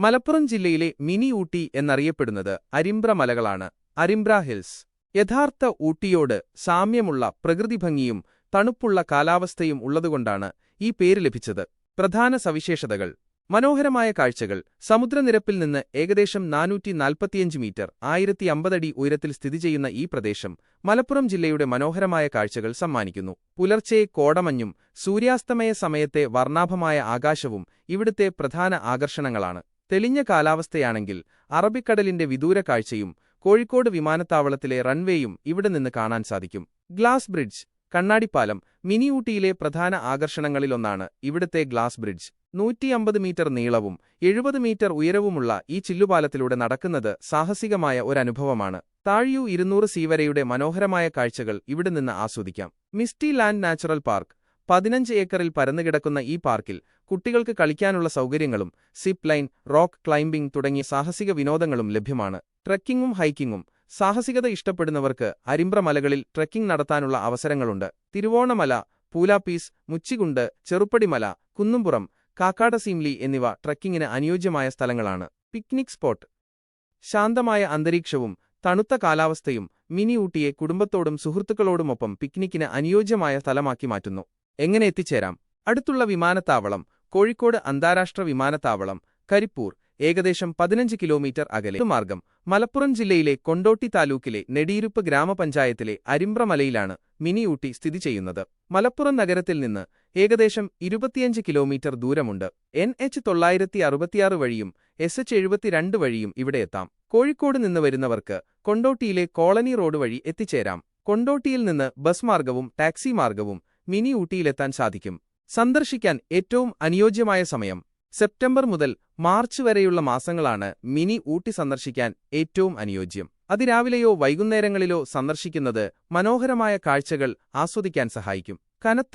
മലപ്പുറം ജില്ലയിലെ മിനി ഊട്ടി എന്നറിയപ്പെടുന്നത് അരിമ്പ്ര മലകളാണ്. അരിമ്പ്ര ഹിൽസ് യഥാർത്ഥ ഊട്ടിയോട് സാമ്യമുള്ള പ്രകൃതിഭംഗിയും തണുപ്പുള്ള കാലാവസ്ഥയും ഉള്ളതുകൊണ്ടാണ് ഈ പേര് ലഭിച്ചത്. പ്രധാന സവിശേഷതകൾ: മനോഹരമായ കാഴ്ചകൾ. സമുദ്രനിരപ്പിൽ നിന്ന് ഏകദേശം 445 മീറ്റർ 1050 അടി ഉയരത്തിൽ സ്ഥിതിചെയ്യുന്ന ഈ പ്രദേശം മലപ്പുറം ജില്ലയുടെ മനോഹരമായ കാഴ്ചകൾ സമ്മാനിക്കുന്നു. പുലർച്ചെ കോടമഞ്ഞും സൂര്യാസ്തമയ സമയത്തെ വർണ്ണാഭമായ ആകാശവും ഇവിടുത്തെ പ്രധാന ആകർഷണങ്ങളാണ്. തെളിഞ്ഞ കാലാവസ്ഥയാണെങ്കിൽ അറബിക്കടലിന്റെ വിദൂര കാഴ്ചയും കോഴിക്കോട് വിമാനത്താവളത്തിലെ റൺവേയും ഇവിടെ നിന്ന് കാണാൻ സാധിക്കും. ഗ്ലാസ് ബ്രിഡ്ജ്, കണ്ണാടിപ്പാലം മിനി ഊട്ടിയിലെ പ്രധാന ആകർഷണങ്ങളിലൊന്നാണ് ഇവിടുത്തെ ഗ്ലാസ് ബ്രിഡ്ജ്. 150 മീറ്റർ നീളവും 70 മീറ്റർ ഉയരവുമുള്ള ഈ ചില്ലുപാലത്തിലൂടെ നടക്കുന്നത് സാഹസികമായ ഒരനുഭവമാണ്. താഴിയു 200 സി വരെയുടെ മനോഹരമായ കാഴ്ചകൾ ഇവിടെ നിന്ന് ആസ്വദിക്കാം. മിസ്റ്റി ലാൻഡ് നാച്ചുറൽ പാർക്ക് 15 ഏക്കറിൽ പരന്നുകിടക്കുന്ന ഈ പാർക്കിൽ കുട്ടികൾക്ക് കളിക്കാനുള്ള സൗകര്യങ്ങളും സിപ്പ് ലൈൻ, റോക്ക് ക്ലൈംബിംഗ് തുടങ്ങിയ സാഹസിക വിനോദങ്ങളും ലഭ്യമാണ്. ട്രെക്കിംഗും ഹൈക്കിംഗും സാഹസികത ഇഷ്ടപ്പെടുന്നവർക്ക് അരിമ്പ്ര മലകളിൽ ട്രെക്കിംഗ് നടത്താനുള്ള അവസരങ്ങളുണ്ട്. തിരുവോണമല, പൂലാപ്പീസ്, മുച്ചികുണ്ട്, ചെറുപ്പടിമല, കുന്നുംപുറം, കാക്കാടസീംലി എന്നിവ ട്രെക്കിങ്ങിന് അനുയോജ്യമായ സ്ഥലങ്ങളാണ്. Picnic spot. ശാന്തമായ അന്തരീക്ഷവും തണുത്ത കാലാവസ്ഥയും മിനി ഊട്ടിയെ കുടുംബത്തോടും സുഹൃത്തുക്കളോടുമൊപ്പം പിക്നിക്കിന് അനുയോജ്യമായ സ്ഥലമാക്കി മാറ്റുന്നു. എങ്ങനെ എത്തിച്ചേരാം? അടുത്തുള്ള വിമാനത്താവളം: കോഴിക്കോട് അന്താരാഷ്ട്ര വിമാനത്താവളം, കരിപ്പൂർ, ഏകദേശം 15 കിലോമീറ്റർ അകലെ. മാർഗം: മലപ്പുറം ജില്ലയിലെ കൊണ്ടോട്ടി താലൂക്കിലെ നെടിയിരുപ്പ് ഗ്രാമപഞ്ചായത്തിലെ അരിമ്പ്ര മലയിലാണ് മിനി ഊട്ടി സ്ഥിതി ചെയ്യുന്നത്. മലപ്പുറം നഗരത്തിൽ നിന്ന് ഏകദേശം 25 കിലോമീറ്റർ ദൂരമുണ്ട്. NH 966 വഴിയും SH 72 വഴിയും ഇവിടെ എത്താം. കോഴിക്കോട് നിന്ന് വരുന്നവർക്ക് കൊണ്ടോട്ടിയിലെ കോളനി റോഡ് വഴി എത്തിച്ചേരാം. കൊണ്ടോട്ടിയിൽ നിന്ന് ബസ് മാർഗവും ടാക്സി മാർഗവും മിനി ഊട്ടിയിലെത്താൻ സാധിക്കും. സന്ദർശിക്കാൻ ഏറ്റവും അനുയോജ്യമായ സമയം: സെപ്റ്റംബർ മുതൽ മാർച്ച് വരെയുള്ള മാസങ്ങളാണ് മിനി ഊട്ടി സന്ദർശിക്കാൻ ഏറ്റവും അനുയോജ്യം. അതിരാവിലെയോ വൈകുന്നേരങ്ങളിലോ സന്ദർശിക്കുന്നത് മനോഹരമായ കാഴ്ചകൾ ആസ്വദിക്കാൻ സഹായിക്കും. കനത്ത